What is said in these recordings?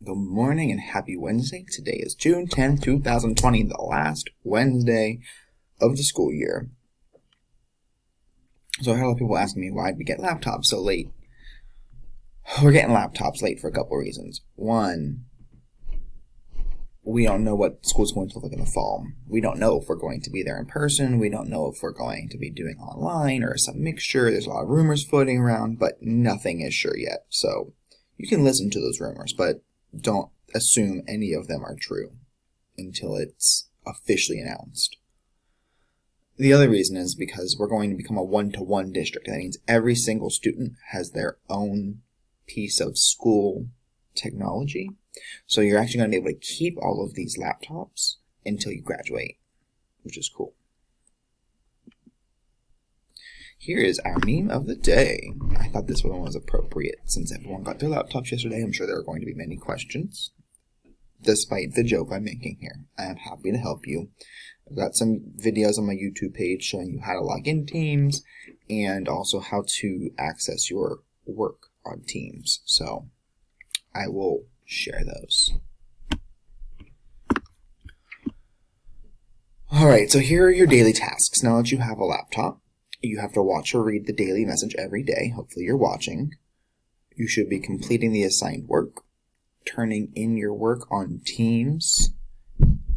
Good morning and happy Wednesday. Today is June 10th, 2020, the last Wednesday of the school year. So I had a lot of people asking me why did we get laptops so late. We're getting laptops late for a couple of reasons. One, we don't know what school's going to look like in the fall. We don't know if we're going to be there in person. We don't know if we're going to be doing online or some mixture. There's a lot of rumors floating around, but nothing is sure yet. So you can listen to those rumors, but don't assume any of them are true until it's officially announced. The other reason is because we're going to become a one-to-one district. That means every single student has their own piece of school technology. So you're actually going to be able to keep all of these laptops until you graduate, which is cool. Here is our meme of the day. I thought this one was appropriate since everyone got their laptops yesterday. I'm sure there are going to be many questions. Despite the joke I'm making here, I am happy to help you. I've got some videos on my YouTube page showing you how to log in Teams and also how to access your work on Teams. So I will share those. Alright, so here are your daily tasks. Now that you have a laptop, you have to watch or read the daily message every day. Hopefully you're watching. You should be completing the assigned work, turning in your work on Teams.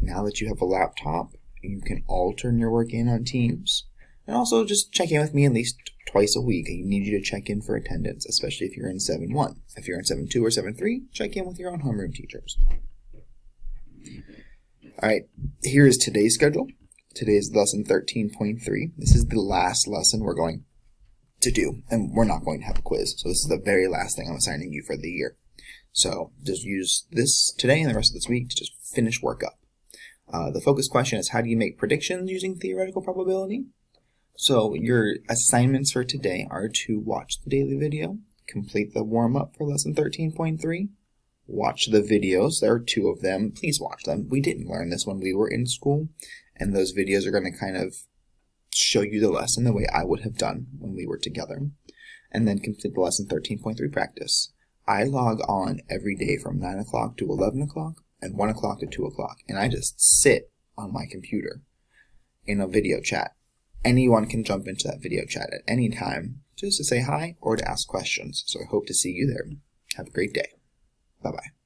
Now that you have a laptop, you can all turn your work in on Teams. And also just check in with me at least twice a week. I need you to check in for attendance, especially if you're in 7-1. If you're in 7-2 or 7-3, check in with your own homeroom teachers. Alright, here is today's schedule. Today is lesson 13.3. This is the last lesson we're going to do, and we're not going to have a quiz. So this is the very last thing I'm assigning you for the year. So just use this today and the rest of this week to just finish work up. The focus question is, how do you make predictions using theoretical probability? So your assignments for today are to watch the daily video, complete the warm-up for lesson 13.3, watch the videos. There are 2 of them. Please watch them. We didn't learn this when we were in school, and those videos are going to kind of show you the lesson the way I would have done when we were together. And then complete the lesson 13.3 practice. I log on every day from 9 o'clock to 11 o'clock and 1 o'clock to 2 o'clock, and I just sit on my computer in a video chat. Anyone can jump into that video chat at any time just to say hi or to ask questions. So I hope to see you there. Have a great day. Bye-bye.